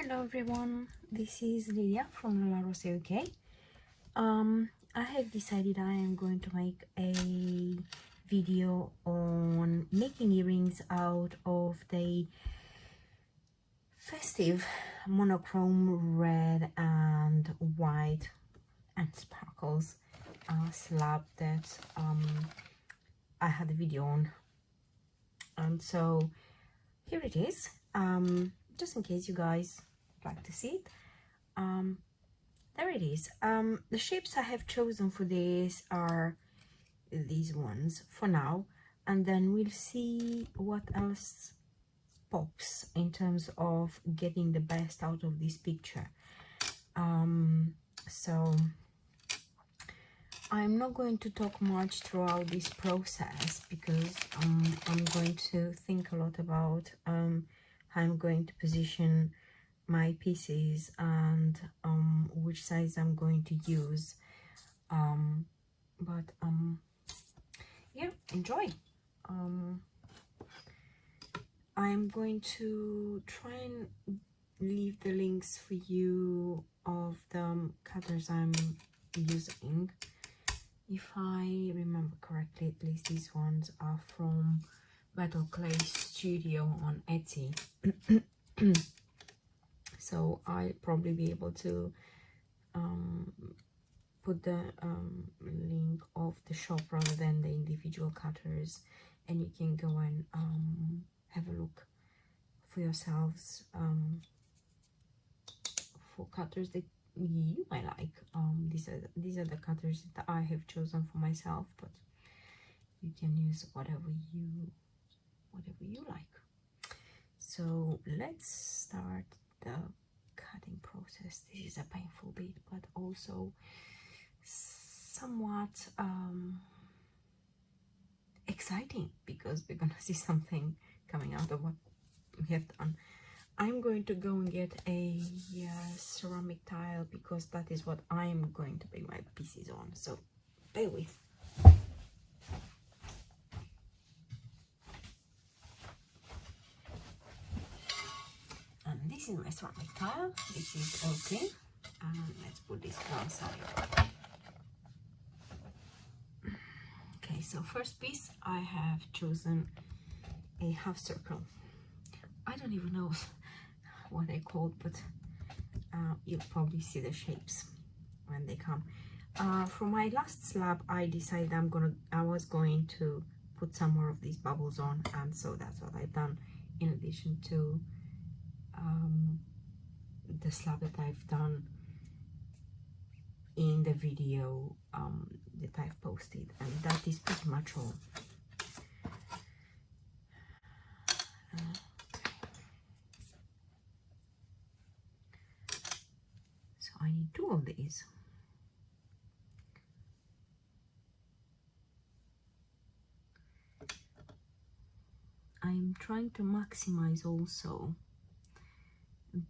Hello everyone, this is Lydia from Lola, Rosa, UK. I have decided I am going to make a video on making earrings out of the festive monochrome red and white and sparkles slab that I had a video on, and so here it is. Just in case you guys like to see it, there it is. The shapes I have chosen for this are these ones for now, and then we'll see what else pops in terms of getting the best out of this picture. So I'm not going to talk much throughout this process because I'm going to think a lot about how I'm going to position my pieces and which size I'm going to use. Yeah, enjoy. I'm going to try and leave the links for you of the cutters I'm using. If I remember correctly, at least these ones are from Metal Clay Studio on Etsy. So I'll probably be able to put the link of the shop rather than the individual cutters, and you can go and have a look for yourselves for cutters that you might like. These are the cutters that I have chosen for myself, but you can use whatever you like. So let's start the cutting process. This is a painful bit, but also somewhat exciting because we're gonna see something coming out of what we have done. I'm going to go and get a ceramic tile because that is what I'm going to bring my pieces on, so bear with. And this is my ceramic tile. This is all clean, and let's put this to one side. Okay, so first piece I have chosen a half circle. I don't even know what they're called, but you'll probably see the shapes when they come. For my last slab, I decided I was going to put some more of these bubbles on, and so that's what I've done in addition to the slab that I've done in the video that I've posted, and that is pretty much all. So I need 2 of these. I'm trying to maximize also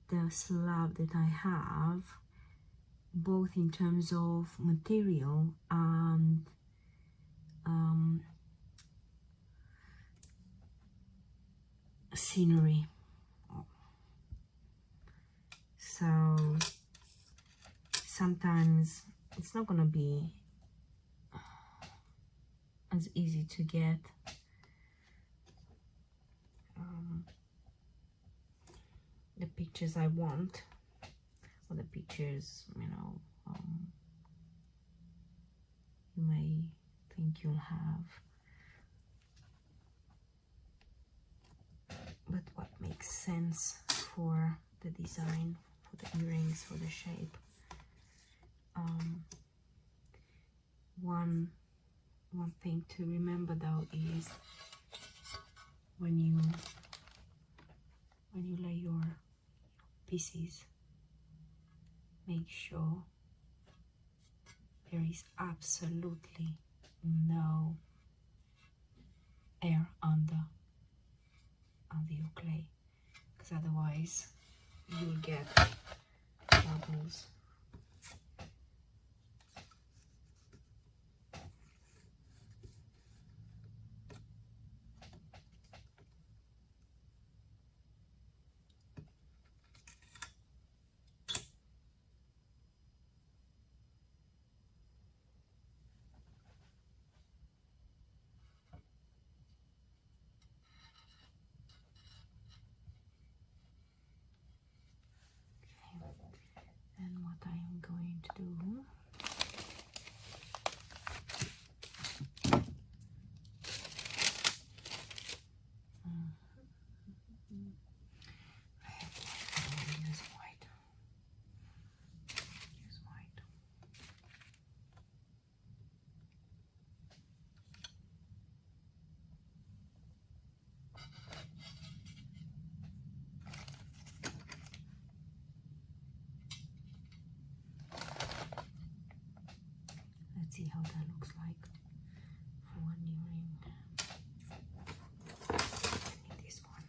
the slab that I have, both in terms of material and scenery. So sometimes it's not gonna be as easy to get the pictures I want, or the pictures, you know, you may think you'll have, but what makes sense for the design, for the earrings, for the shape. One thing to remember though is when you lay your pieces, make sure there is absolutely no air under your clay, because otherwise you'll get bubbles. what that looks like for one earring. I need this one.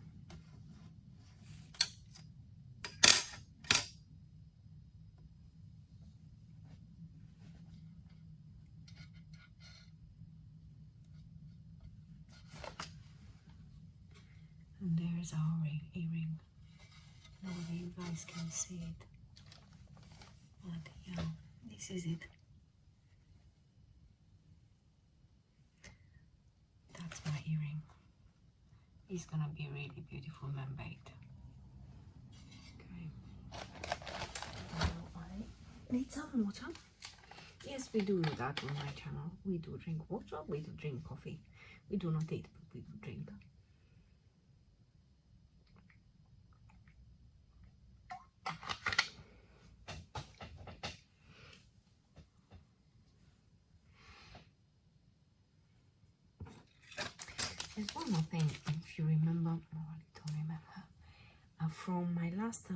And there's our earring. I don't know whether you guys can see it, but yeah, this is it. That's my earring. It's gonna be really beautiful man-baked. Okay. Now I need some water. Yes, we do that on my channel. We do drink water, we do drink coffee. We do not eat, but we do drink. There's one more thing, if you remember, oh, I don't remember, from my last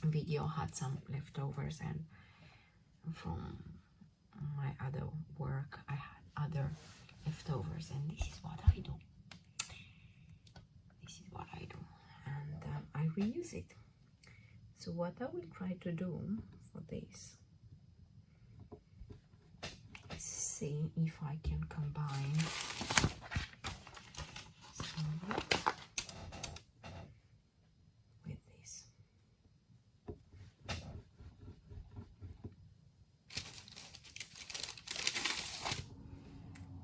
video had some leftovers, and from my other work I had other leftovers, and this is what I do. This is what I do, and I reuse it. So what I will try to do for this is see if I can combine some of it with this.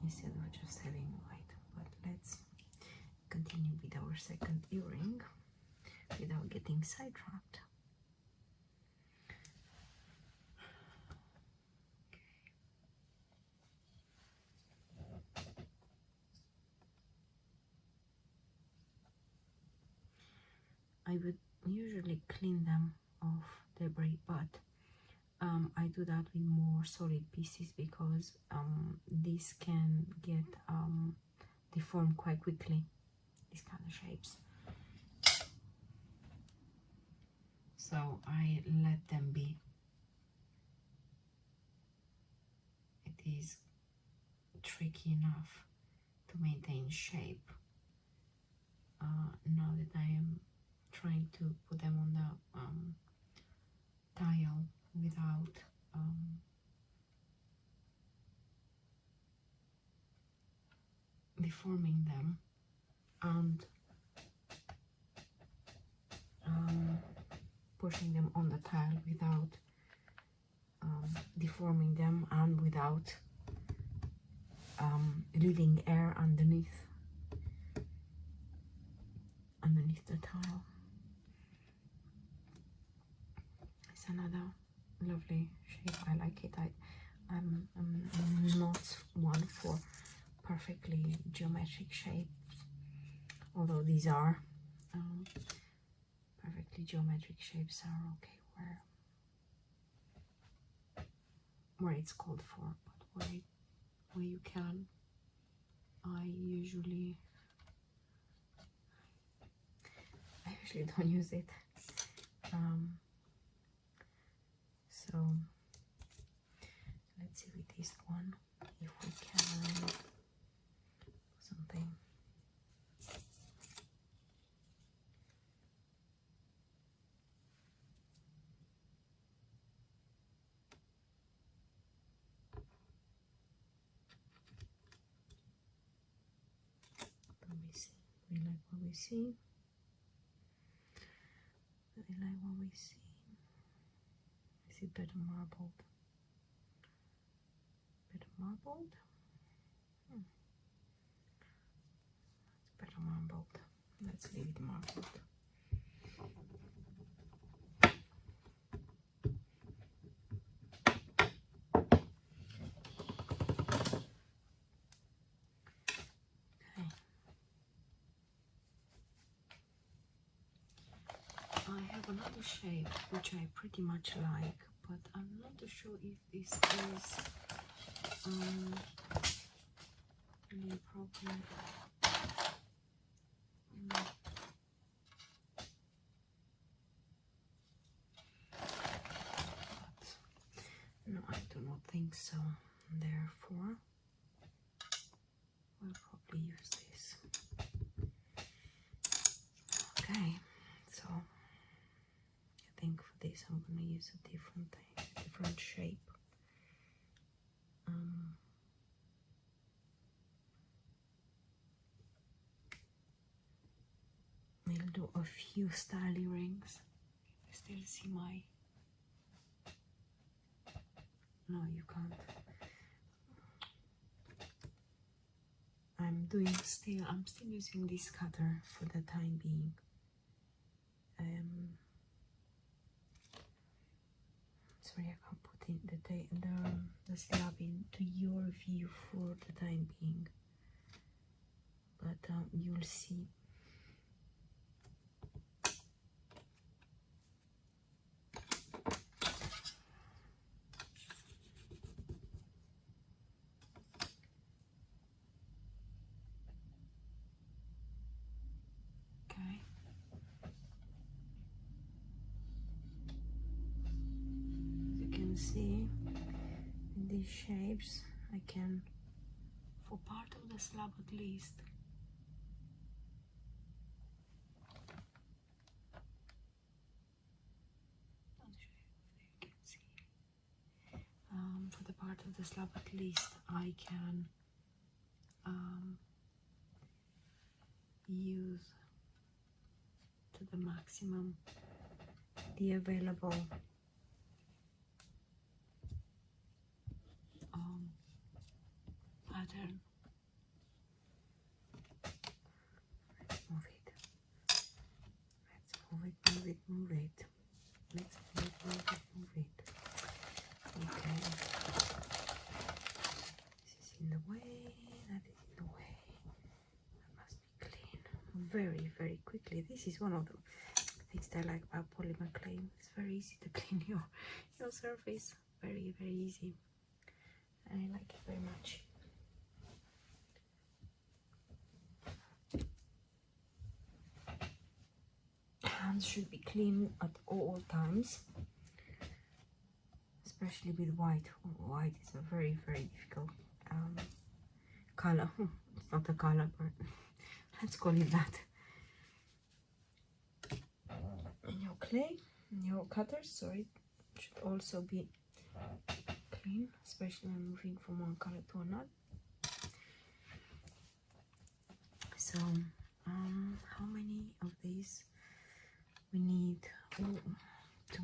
Instead of just having white, but let's continue with our second earring without getting sidetracked. I would usually clean them of debris, but I do that with more solid pieces because this can get deformed quite quickly, these kind of shapes. So I let them be. It is tricky enough to maintain shape. Now that I am trying to put them on the tile without deforming them, and pushing them on the tile without deforming them, and without leaving air underneath the tile. It's another lovely shape. I like it. I'm not one for perfectly geometric shapes, although these are perfectly geometric shapes are okay where it's called for, but where you can, I usually don't use it. So let's see with this one if we can something. We like what we see. We like what we see. Is it better marbled? Better marbled? It's better marbled. Let's leave it marbled. I have another shape which I pretty much like, but I'm not too sure if this is really appropriate. No, I do not think so therefore we'll probably use this. Okay, so I think for this I'm going to use a different thing, a different shape. I'll do a few styly rings. Still see my... No, you can't. I'm still using this cutter for the time being. Sorry, I can't put in the slab into your view for the time being, but you'll see. Okay. As you can see, in these shapes, I can, for part of the slab at least, for the part of the slab at least, I can use to the maximum the available pattern. Let's move it. Let's move it, move it, move it. Let's move it, move it, move it. Okay. This is in the way, that is in the way. That must be clean very, very quickly. This is one of the things that I like about polymer clay. It's very easy to clean your surface. Very, very easy. I like it very much. Hands should be clean at all times, especially with white. White is a very, very difficult color. It's not a color, but let's call it that. And your clay, your cutters, sorry, should also be clean, especially when moving from one color to another. So, how many of these? We need 2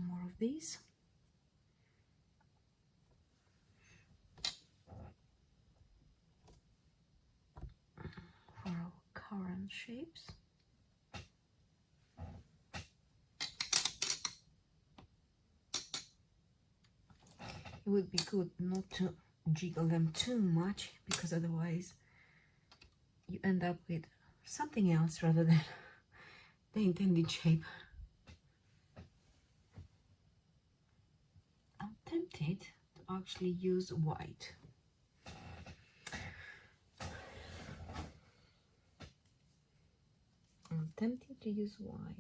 more of these. For our current shapes. It would be good not to jiggle them too much, because otherwise you end up with something else rather than the intended shape. I'm tempted to actually use white. I'm tempted to use white.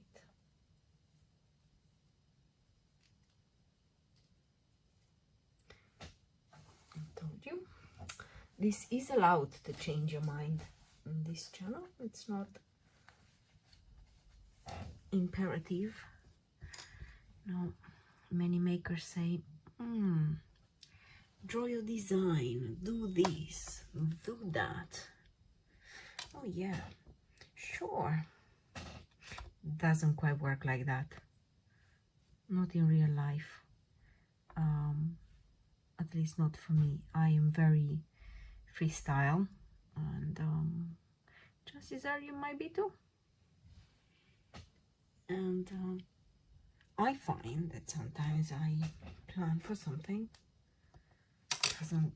I told you, this is allowed to change your mind on this channel. It's not imperative. No, many makers say, draw your design, do this, do that. Oh yeah, sure. Doesn't quite work like that. Not in real life. At least not for me. I am very freestyle, and chances are you might be too. And I find that sometimes I plan for something, it doesn't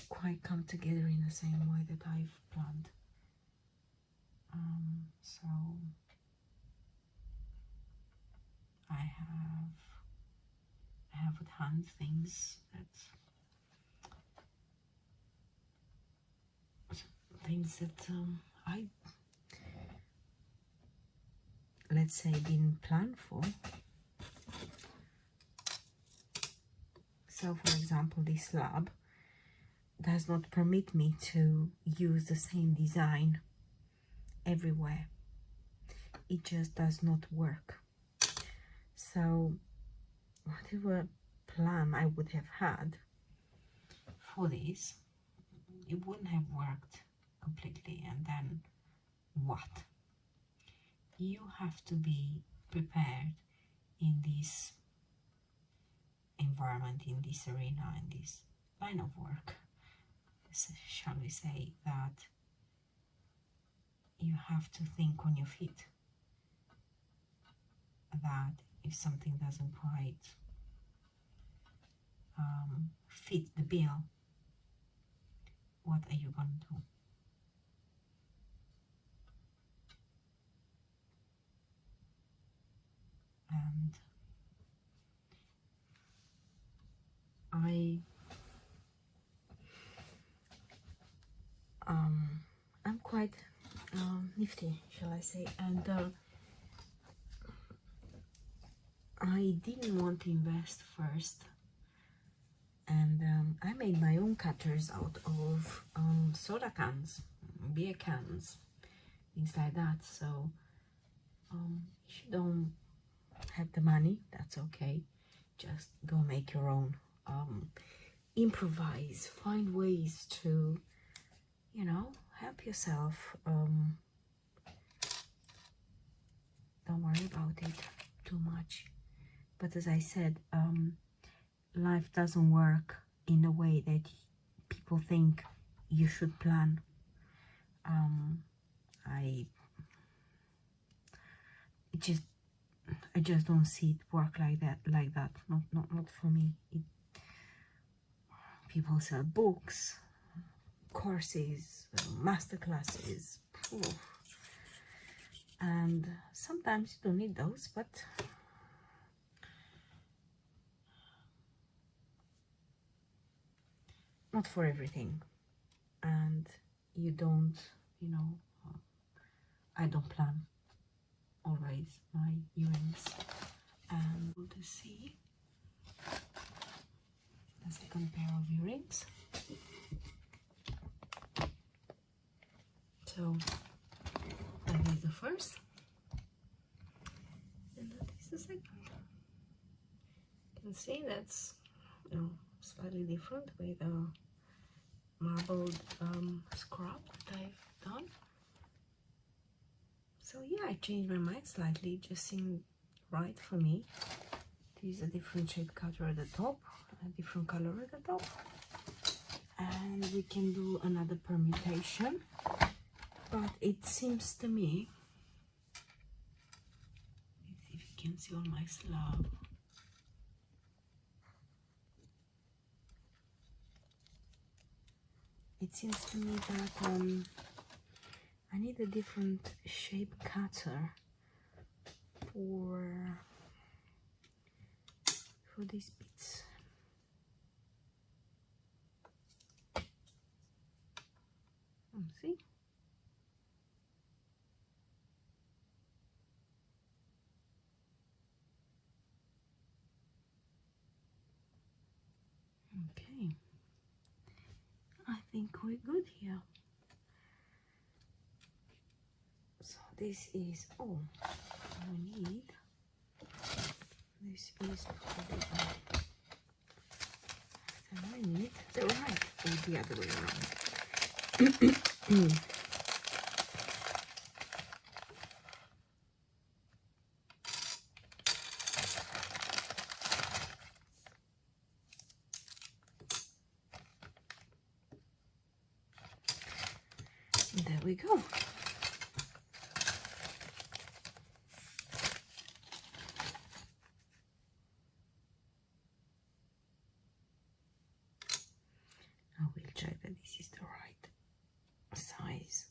quite come together in the same way that I've planned. So I have at hand things that I, let's say, didn't plan for. So for example, this slab, does not permit me to use the same design everywhere. It just does not work. So whatever plan I would have had for this, it wouldn't have worked completely. And then what? You have to be prepared in this environment, in this arena, in this line of work, shall we say, that you have to think on your feet, that if something doesn't quite fit the bill, what are you going to do? And I'm quite nifty, shall I say, and I didn't want to invest first, and I made my own cutters out of soda cans, beer cans, things like that. So if you don't have the money, that's okay, just go make your own. Improvise, find ways to, you know, help yourself. Don't worry about it too much. But as I said, life doesn't work in a way that people think you should plan. I just don't see it work like that. Not for me. People sell books, courses, master classes, and sometimes you don't need those, but not for everything. And you don't, you know, I don't plan always my earrings. And we'll just see the second pair of earrings. So that is the first, and that is the second. You can see that's, you know, slightly different with a marbled scrub that I've done. So yeah, I changed my mind slightly, it just seemed right for me. This is a different shape cutter at the top, a different color at the top, and we can do another permutation. But it seems to me, let's see if you can see on my slab, it seems to me that I need a different shape cutter for these bits. See? Okay, I think we're good here. So this is all we need. This is probably I need the right or the other way around. There we go. I will check that this is the right size.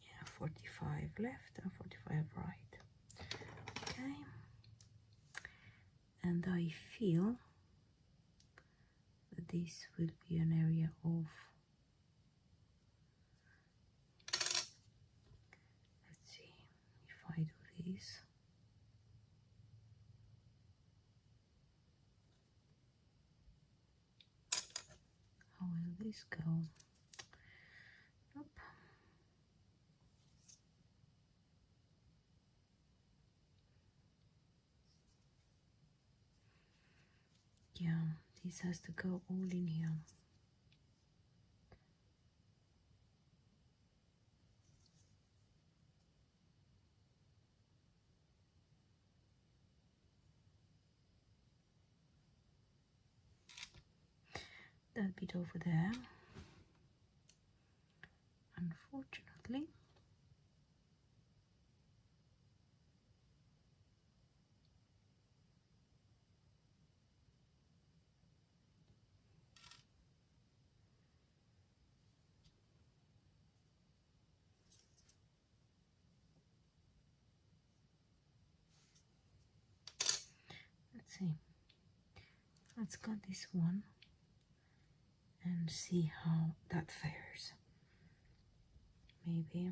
Yeah, 45 left and 45 right. Okay. And I feel that this will be an area of, let's see if I do this. always go. Nope. Yeah, this has to go all in here. That bit over there, unfortunately, let's see, let's cut this one and see how that fares. Maybe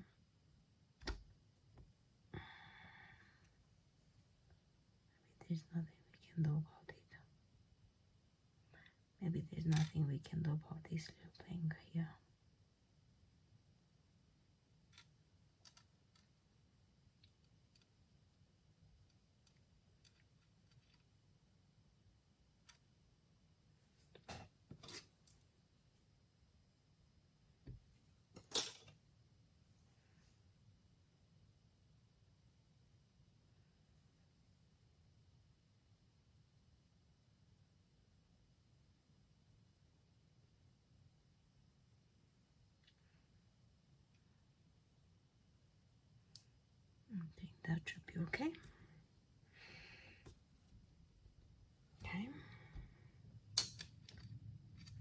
there's nothing we can do about it. Maybe there's nothing we can do about this little thing here. I think that should be okay. Okay.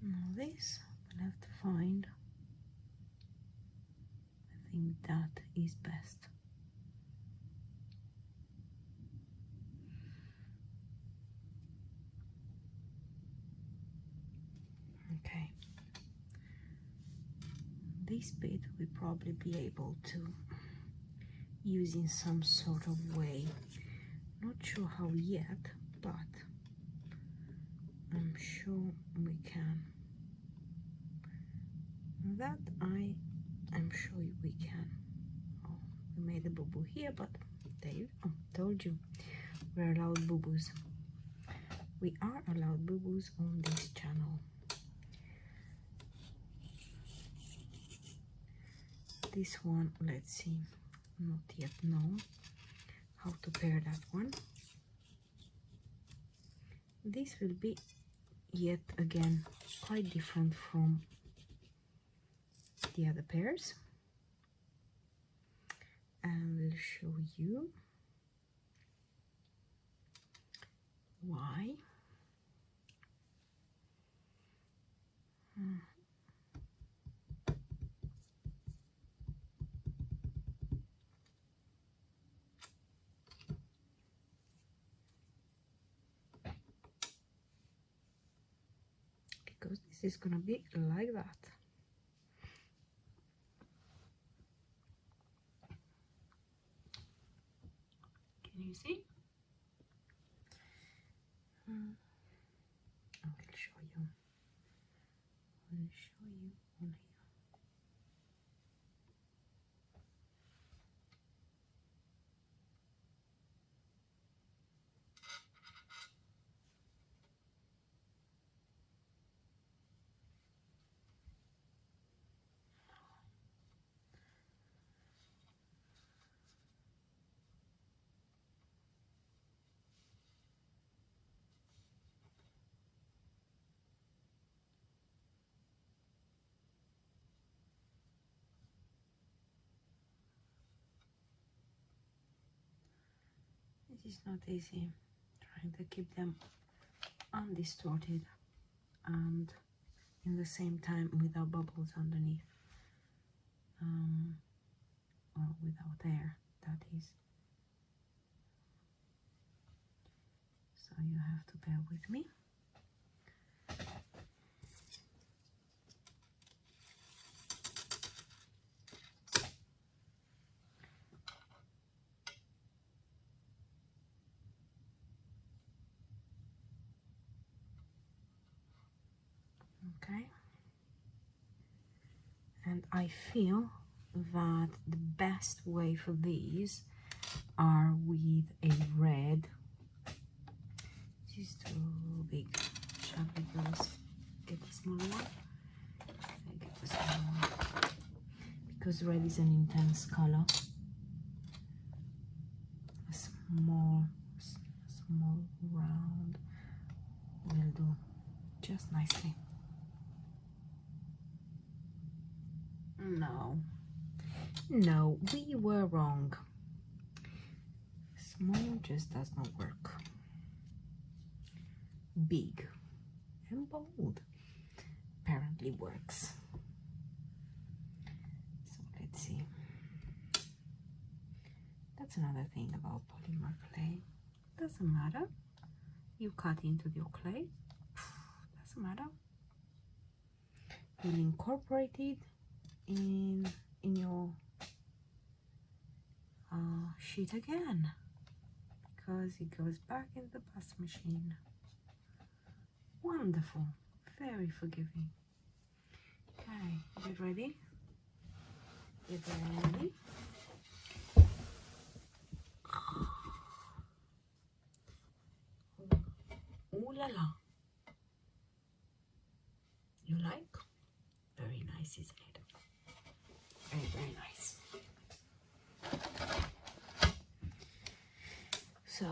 Now this, we'll have to find, I think that is best. Okay. This bit we'll probably be able to use in some sort of way. Not sure how yet, but I'm sure we can. That I am sure we can. Oh, we made a boo-boo here, but there you go. Told you, we're allowed boo-boos. We are allowed boo-boos on this channel. This one, let's see, not yet know how to pair that one. This will be yet again quite different from the other pairs, and we'll show you why. Because this is gonna be like that. Can you see? I will show you. I will show you on here. This is not easy, trying to keep them undistorted and in the same time without bubbles underneath, or without air, that is. So you have to bear with me. Okay, And I feel that the best way for these are with a red. This is too big. Shall we get the small one? I get the small one because red is an intense color. A small round will do just nicely. No, we were wrong. Small just does not work. Big and bold apparently works. So let's see. That's another thing about polymer clay. Doesn't matter. You cut into your clay. Doesn't matter. You'll incorporate it in your sheet again, because it goes back in the bus machine. Wonderful, very forgiving. Okay, get ready. Get ready. Ooh la la. You like? Very nice, isn't it? Very, very nice. So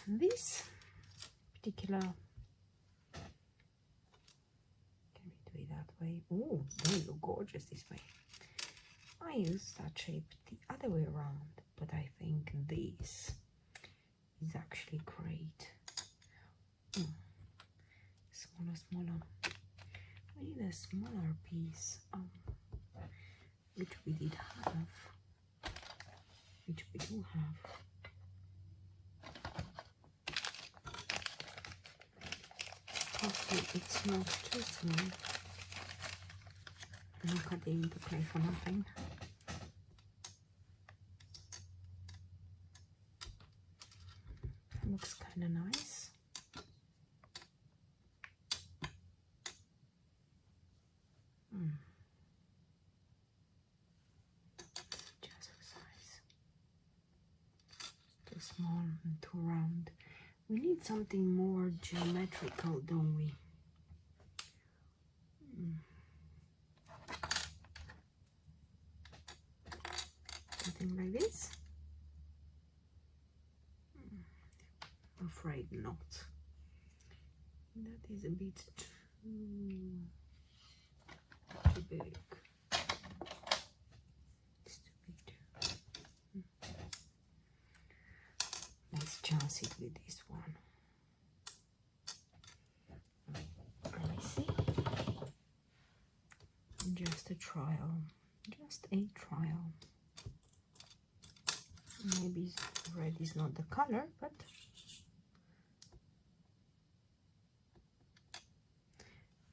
this particular, can we do it that way? Oh, they look gorgeous this way. I use that shape the other way around, but I think this is actually great. Smaller. We need a smaller piece, which we did have, which we do have. Hopefully it's not too small. I'm not cutting into clay for nothing. Looks kind of nice. Just for size. Too small and too round. We need something more geometrical, don't we? Something like this? I'm afraid not. That is a bit too big. It's too big too. Let's chance it with this one. Let me see. Just a trial. Just a trial. Maybe red is not the color, but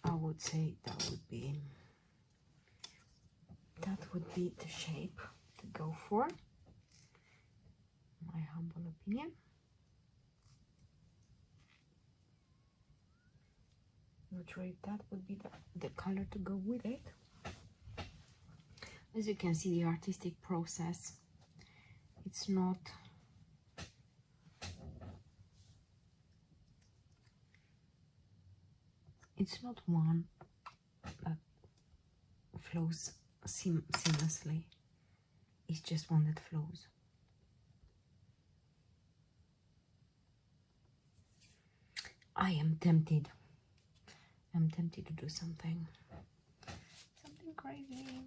I would say that would be the shape to go for. My humble opinion. Not sure if that would be the color to go with it. As you can see, the artistic process, it's not one that flows seamlessly. It's just one that flows. I am tempted. I'm tempted to do something crazy.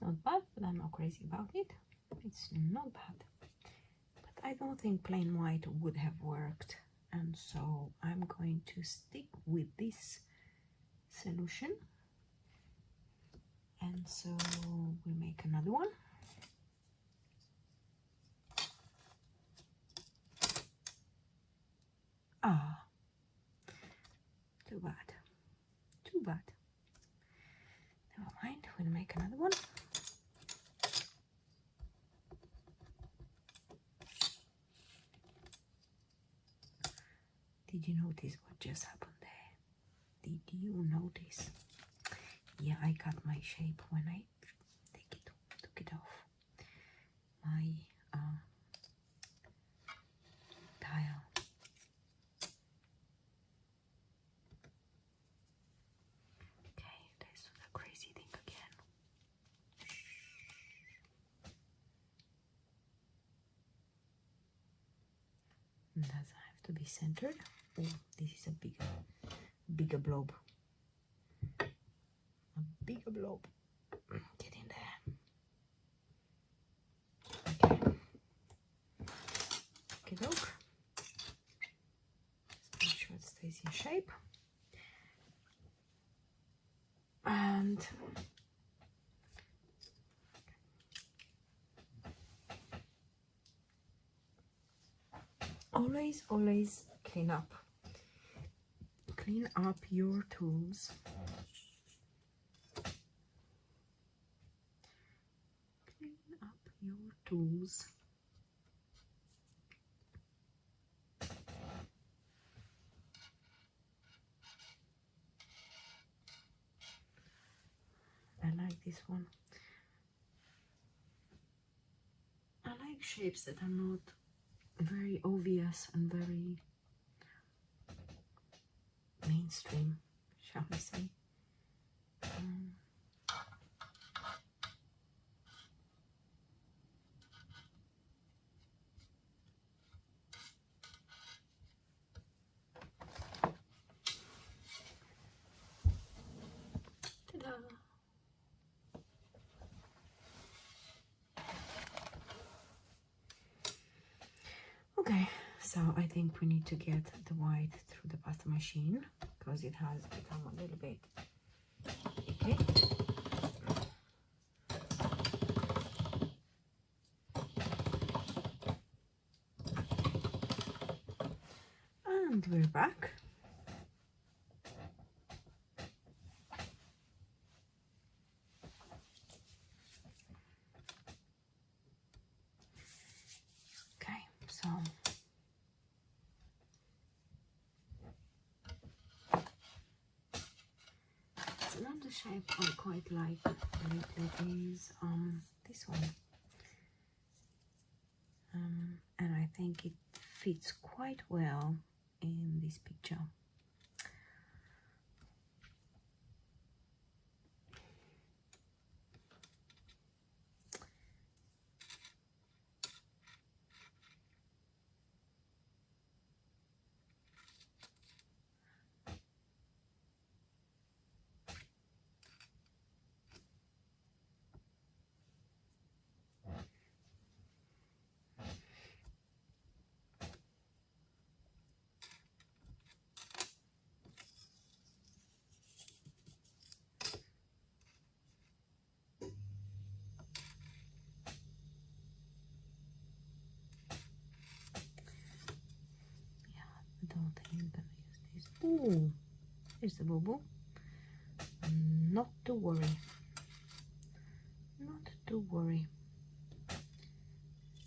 Not bad, but I'm not crazy about it. It's not bad, but I don't think plain white would have worked, and so I'm going to stick with this solution And so we make another one. Ah, too bad, too bad. Never mind, we'll make another one. Did you notice what just happened there? Did you notice? Yeah, I cut my shape when I took it off my tile. Okay, let's do the crazy thing again. Does it have to be centered? Oh, this is a bigger blob. A bigger blob. Get in there. Okay. Okay, look. Just make sure it stays in shape. And always clean up your tools. Clean up your tools. I like this one. I like shapes that are not very obvious and very mainstream, shall we say. Ta-da! Okay, so I think we need to get the white through the pasta machine because it has become a little bit okay. And we're back. Okay, so another shape I quite like lately is this one. And I think it fits quite well in this picture. I don't think I'm gonna use this. Ooh, here's the boo-boo. Not to worry. Not to worry.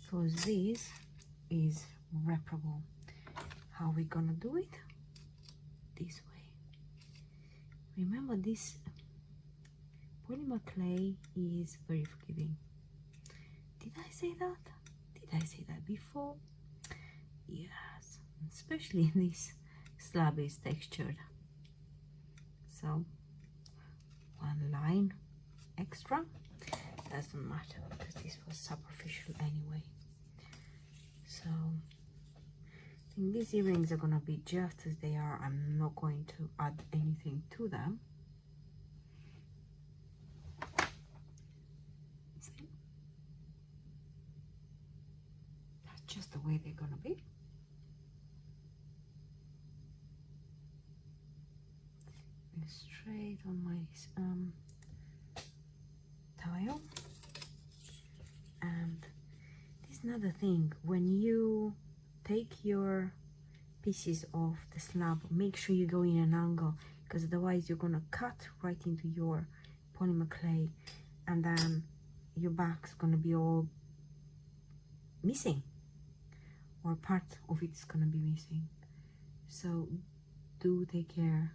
Because this is reparable. How are we gonna do it? This way. Remember, this polymer clay is very forgiving. Did I say that? Did I say that before? Yes, especially this slab is textured. So one line extra doesn't matter because this was superficial anyway. So I think these earrings are gonna be just as they are. I'm not going to add anything to them. See? That's just the way they're gonna be. Straight on my another thing. When you take your pieces of the slab, make sure you go in an angle, because otherwise you're gonna cut right into your polymer clay, and then your back's gonna be all missing, or part of it's gonna be missing. So do take care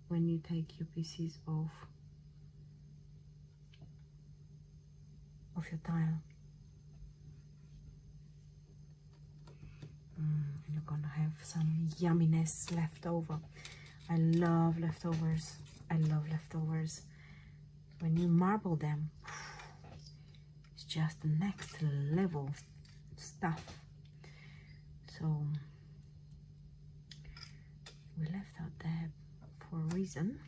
when you take your pieces of your tile. You're gonna have some yumminess left over. I love leftovers. I love leftovers. When you marble them, it's just the next level stuff. So we left out there for a reason.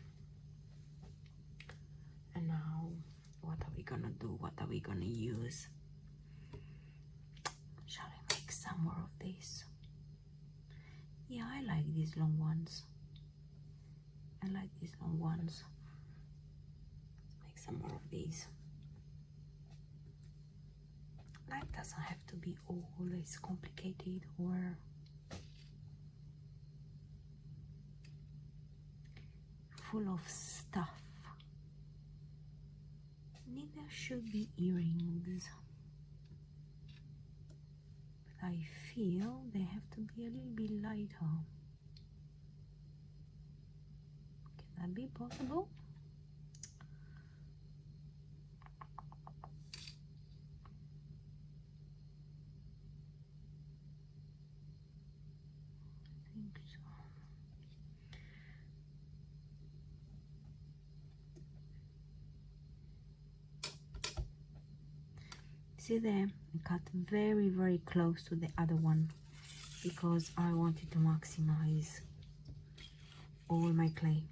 And now, what are we gonna do? What are we gonna use? Shall I make some more of these? Yeah, I like these long ones. I like these long ones. Let's make some more of these. Life doesn't have to be always complicated or full of stuff. Neither should be earrings. But I feel they have to be a little bit lighter. Can that be possible? I think so. See there, I cut very, very close to the other one because I wanted to maximize all my clay.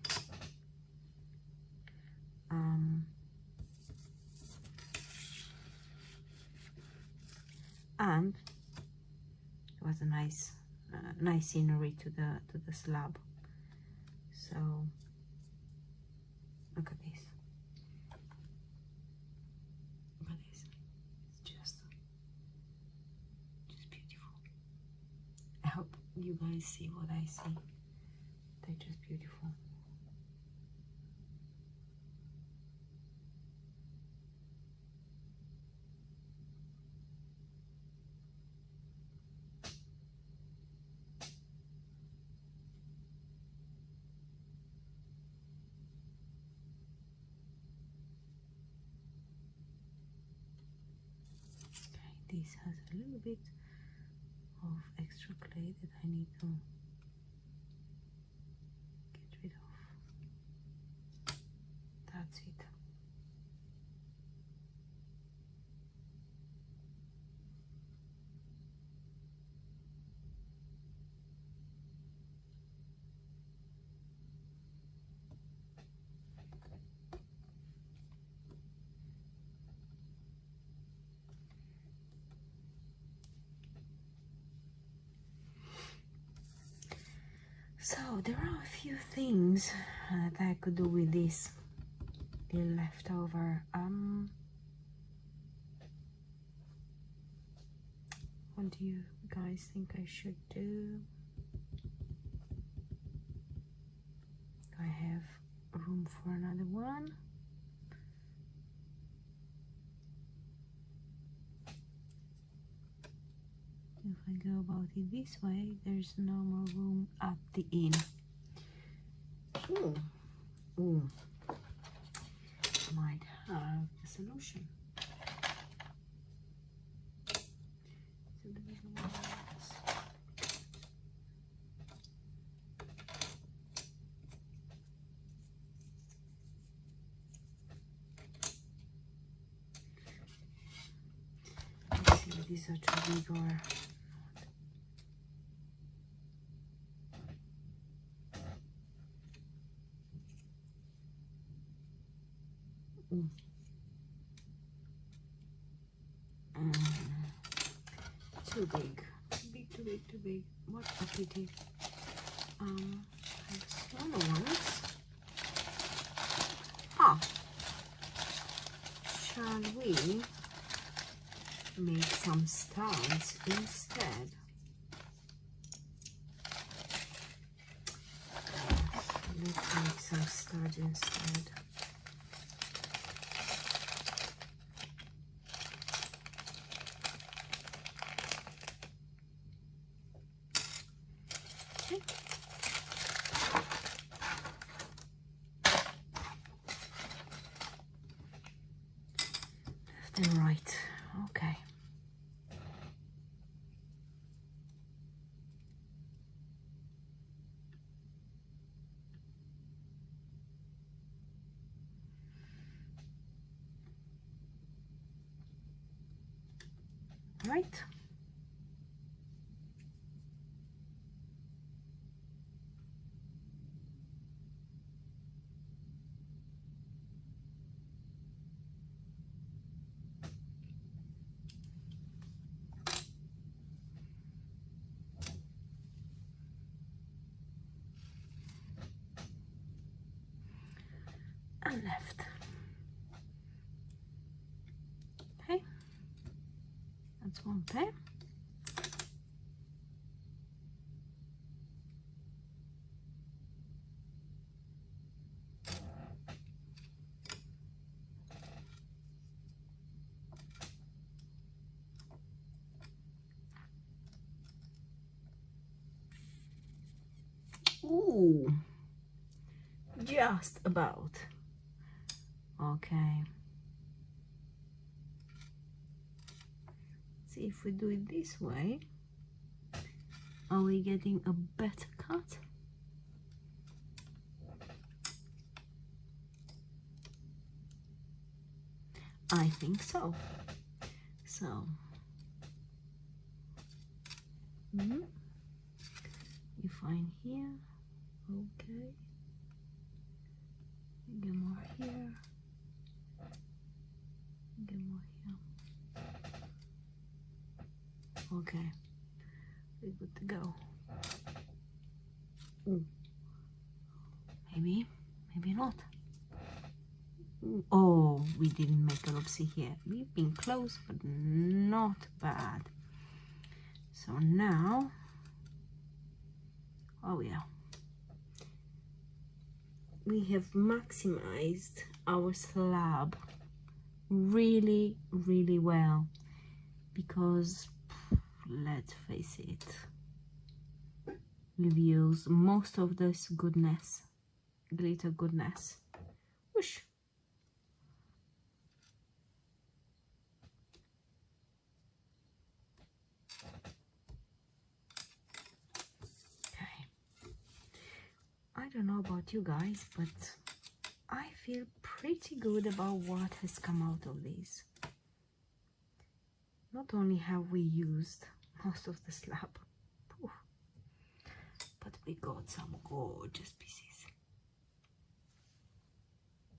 And it was a nice scenery to the slab. So look at this. Look at this. It's just beautiful. I hope you guys see what I see. They're just beautiful. This has a little bit of extra clay that I need to get rid of. That's it. So there are a few things that I could do with this leftover. What do you guys think I should do? Do I have room for another one? If I go about it this way, there's no more room at the end. Ooh. Might have a solution. Let's see if these are too big or too big. Too big. What a pity. I have smaller ones. Shall we make some studs instead. Let's make some studs instead. Okay. Left and right. Okay. Right. And left. Okay, that's one pair. Ooh, just about. Okay. See if we do it this way. Are we getting a better cut? I think so. So, you find here. Okay. Get more here. Get more here. Okay, we're good to go. Ooh. Maybe not. Ooh. Oh, we didn't make a loopsie here. We've been close, but not bad. So now, oh yeah, we have maximized our slab really well, because let's face it, we've used most of this goodness, glitter goodness. Whoosh. Okay, I don't know about you guys, but I feel pretty good about what has come out of these. Not only have we used most of the slab, but we got some gorgeous pieces.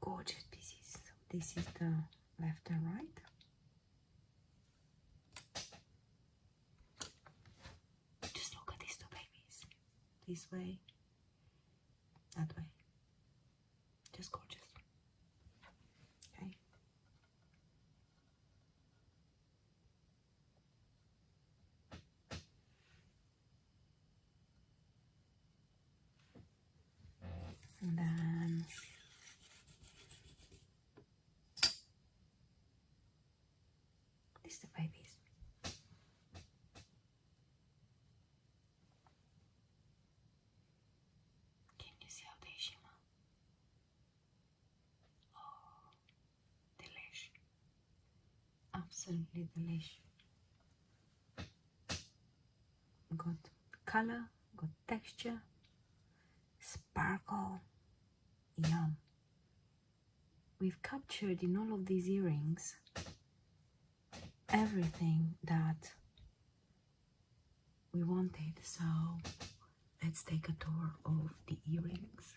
Gorgeous pieces. So this is the left and right. Just look at these two babies. This way, that way. Just gorgeous. Okay. And then these the babies. Can you see how they shimmer? Oh, delish. Absolutely delish. Got color, got texture, sparkle. Yum. We've captured in all of these earrings everything that we wanted, so let's take a tour of the earrings.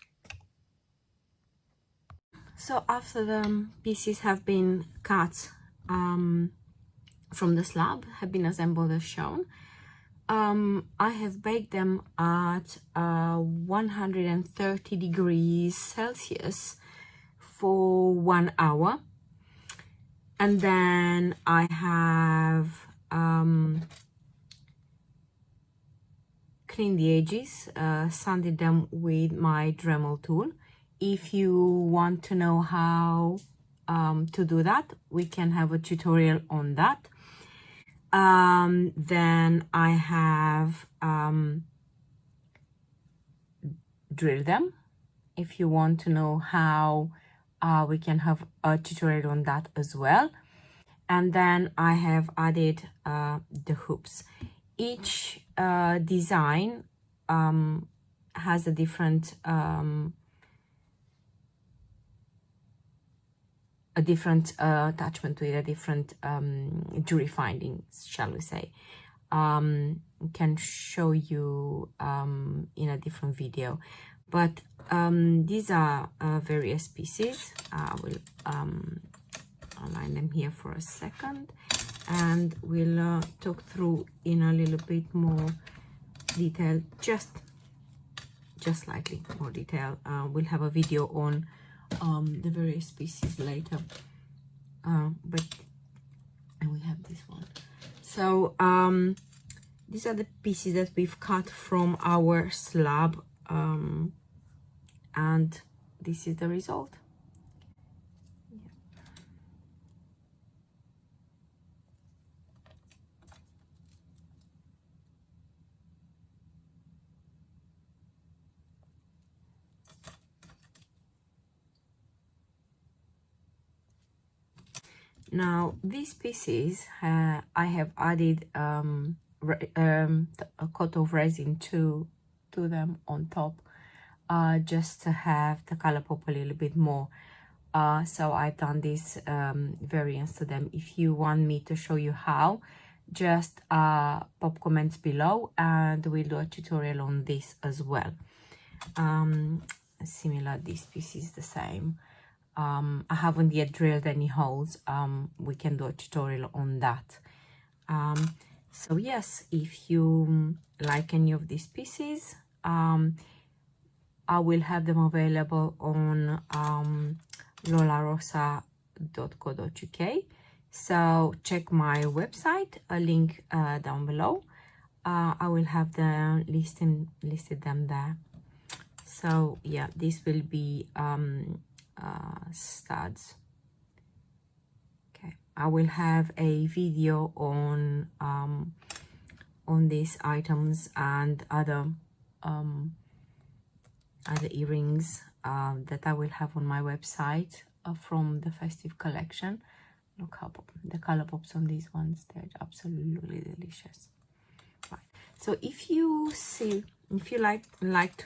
So after the pieces have been cut from the slab, have been assembled as shown, I have baked them at 130 degrees Celsius for 1 hour, And then I have cleaned the edges, sanded them with my Dremel tool. If you want to know how to do that, we can have a tutorial on that. Then I have drilled them. If you want to know how, we can have a tutorial on that as well. And then I have added the hoops. Each design has a different attachment to it, a different jury findings, shall we say. Can show you in a different video, but these are various pieces. I will align them here for a second, and we'll talk through in a little bit more detail, just slightly more detail. We'll have a video on the various pieces later, but and we have this one. So these are the pieces that we've cut from our slab, and this is the result. Now these pieces, I have added a coat of resin to them on top, just to have the color pop a little bit more. So I've done this variants to them. If you want me to show you how, just pop comments below and we'll do a tutorial on this as well. Similar, this piece is the same. I haven't yet drilled any holes. We can do a tutorial on that. So yes, if you like any of these pieces, I will have them available on lolarosa.co.uk. So check my website, a link down below. I will have them listed them there. So yeah, this will be studs. Okay, I will have a video on these items and other earrings that I will have on my website from the festive collection. Look how the color pops on these ones, they're absolutely delicious. Right. So if you liked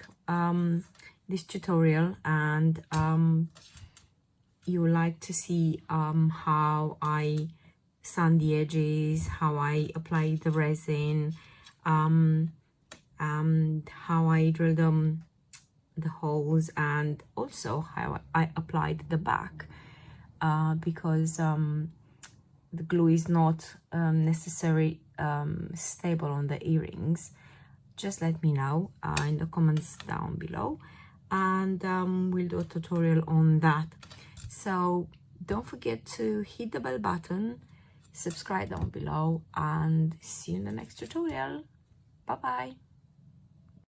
this tutorial and you would like to see how I sand the edges, how I apply the resin, and how I drill the holes, and also how I applied the back, because the glue is not necessarily stable on the earrings. Just let me know in the comments down below, and we'll do a tutorial on that. So don't forget to hit the bell button, subscribe down below, and see you in the next tutorial. Bye bye.